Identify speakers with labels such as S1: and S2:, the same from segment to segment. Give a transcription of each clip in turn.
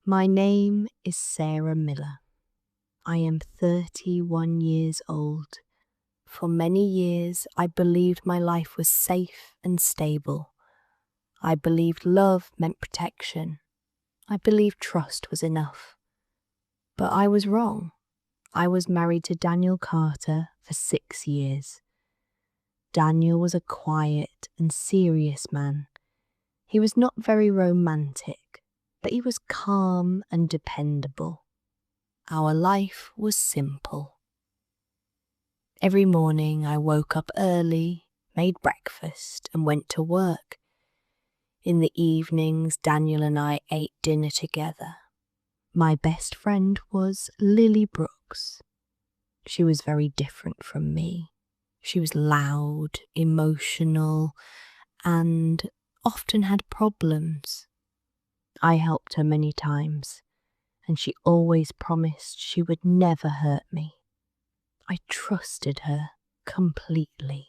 S1: My name is Sarah Miller. I am 31 years old. For many years, I believed my life was safe and stable. I believed love meant protection. I believed trust was enough. But I was wrong. I was married to Daniel Carter for 6 years. Daniel was a quiet and serious man. He was not very romantic, but he was calm and dependable. Our life was simple. Every morning I woke up early, made breakfast, and went to work. In the evenings, Daniel and I ate dinner together. My best friend was Lily Brooks. She was very different from me. She was loud, emotional, and often had problems. I helped her many times, and she always promised she would never hurt me. I trusted her completely.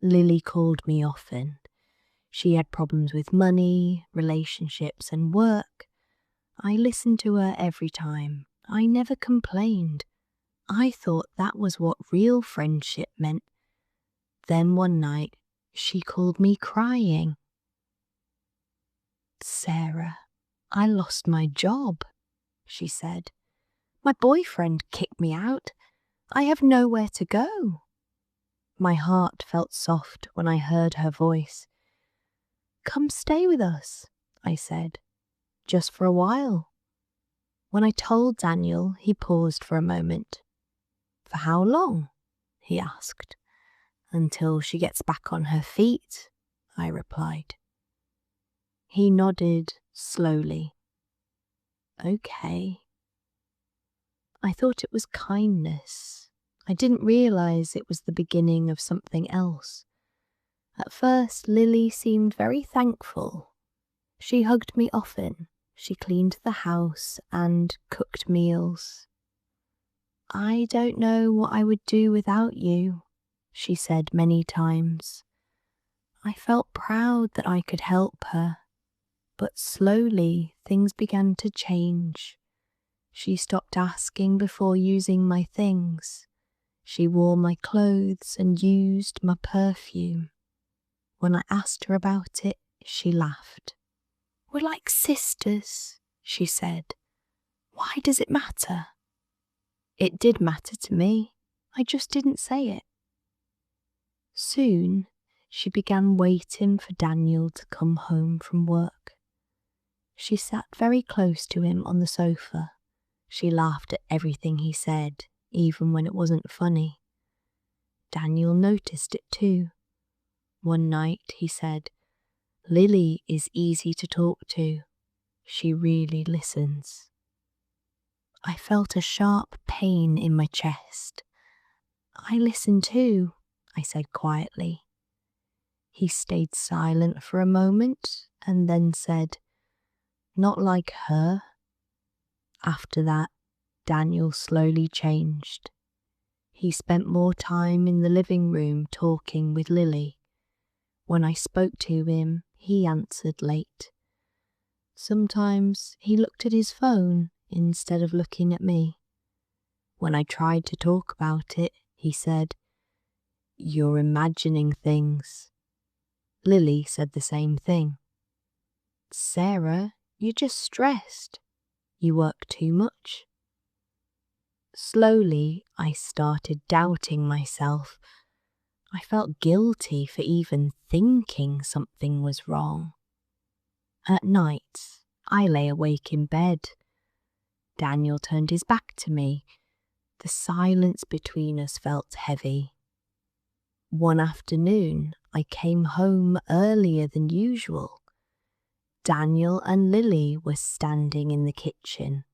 S1: Lily called me often. She had problems with money, relationships, and work. I listened to her every time. I never complained. I thought that was what real friendship meant. Then one night, she called me crying. "Sarah, I lost my job," she said. "My boyfriend kicked me out. I have nowhere to go." My heart felt soft when I heard her voice. "Come stay with us," I said, "just for a while." When I told Daniel, he paused for a moment. "For how long?" he asked. "Until she gets back on her feet," I replied. He nodded slowly. "Okay." I thought it was kindness. I didn't realize it was the beginning of something else. At first, Lily seemed very thankful. She hugged me often. She cleaned the house and cooked meals. "I don't know what I would do without you," she said many times. I felt proud that I could help her, but slowly things began to change. She stopped asking before using my things. She wore my clothes and used my perfume. When I asked her about it, she laughed. "We're like sisters," she said. "Why does it matter?" It did matter to me. I just didn't say it. Soon, she began waiting for Daniel to come home from work. She sat very close to him on the sofa. She laughed at everything he said, even when it wasn't funny. Daniel noticed it too. One night he said, "Lily is easy to talk to. She really listens." I felt a sharp pain in my chest. "I listen too," I said quietly. He stayed silent for a moment and then said, "Not like her." After that, Daniel slowly changed. He spent more time in the living room talking with Lily. When I spoke to him, he answered late. Sometimes he looked at his phone instead of looking at me. When I tried to talk about it, he said, "You're imagining things." Lily said the same thing. "Sarah, you're just stressed. You work too much." Slowly, I started doubting myself. I felt guilty for even thinking something was wrong. At night, I lay awake in bed. Daniel turned his back to me. The silence between us felt heavy. One afternoon, I came home earlier than usual. Daniel and Lily were standing in the kitchen.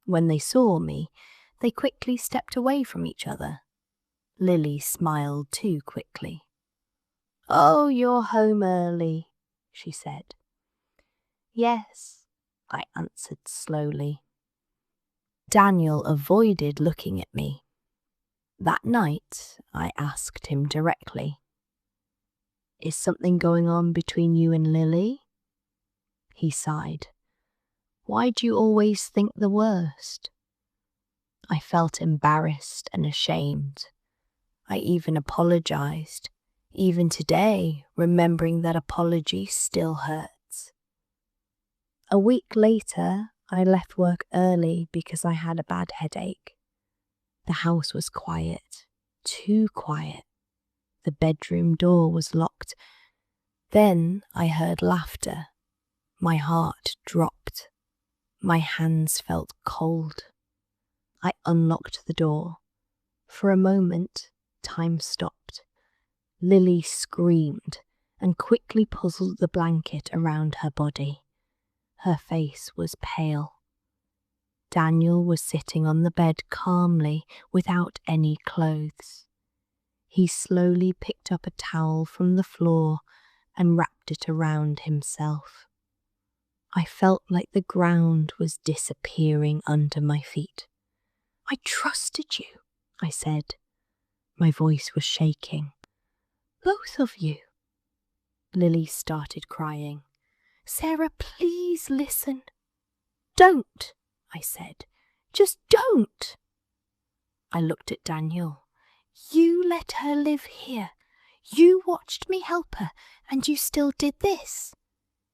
S1: When they saw me, they quickly stepped away from each other. Lily smiled too quickly. "Oh, you're home early," she said. "Yes," I answered slowly. Daniel avoided looking at me. That night, I asked him directly, "Is something going on between you and Lily?" He sighed. Why do you always think the worst? I felt embarrassed and ashamed. I even apologized. Even today, remembering that apology still hurts. A week later, I left work early because I had a bad headache. The house was quiet, too quiet. The bedroom door was locked. Then I heard laughter. My heart dropped. My hands felt cold. I unlocked the door. For a moment, time stopped. Lily screamed and quickly puzzled the blanket around her body. Her face was pale. Daniel was sitting on the bed calmly, without any clothes. He slowly picked up a towel from the floor and wrapped it around himself. I felt like the ground was disappearing under my feet. "I trusted you," I said. My voice was shaking. "Both of you." Lily started crying. "Sarah, please listen." "Don't," I said. "Just don't." I looked at Daniel. "You let her live here. You watched me help her, and you still did this."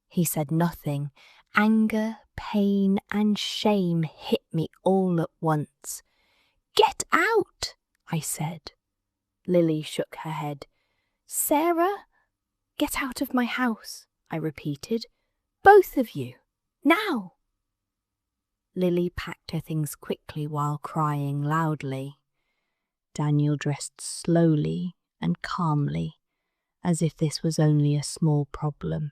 S1: He said nothing. Anger, pain, and shame hit me all at once. "Get out," I said. Lily shook her head. "Sarah, get out of my house," I repeated. "Both of you, now." Lily packed her things quickly while crying loudly. Daniel dressed slowly and calmly, as if this was only a small problem.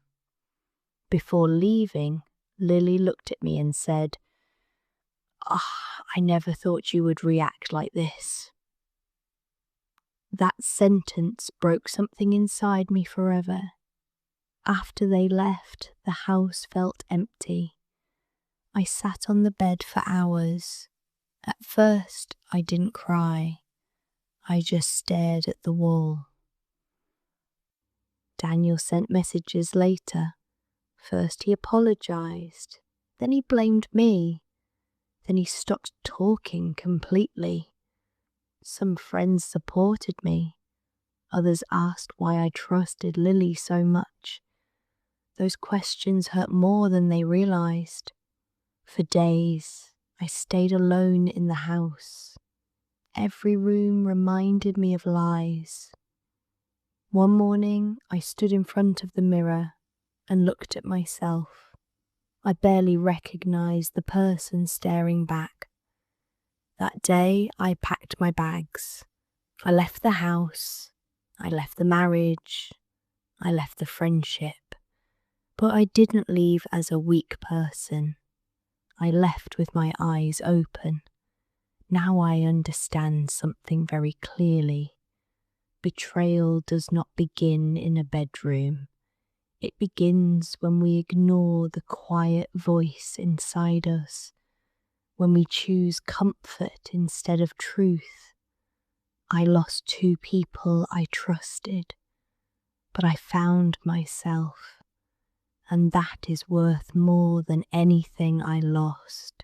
S1: Before leaving, Lily looked at me and said, "I never thought you would react like this." That sentence broke something inside me forever. After they left, the house felt empty. I sat on the bed for hours. At first, I didn't cry. I just stared at the wall. Daniel sent messages later. First he apologized, then he blamed me, then he stopped talking completely. Some friends supported me. Others asked why I trusted Lily so much. Those questions hurt more than they realized. For days, I stayed alone in the house. Every room reminded me of lies. One morning, I stood in front of the mirror and looked at myself. I barely recognized the person staring back. That day, I packed my bags. I left the house. I left the marriage. I left the friendship. But I didn't leave as a weak person. I left with my eyes open. Now I understand something very clearly. Betrayal does not begin in a bedroom. It begins when we ignore the quiet voice inside us, when we choose comfort instead of truth. I lost 2 people I trusted, but I found myself, and that is worth more than anything I lost.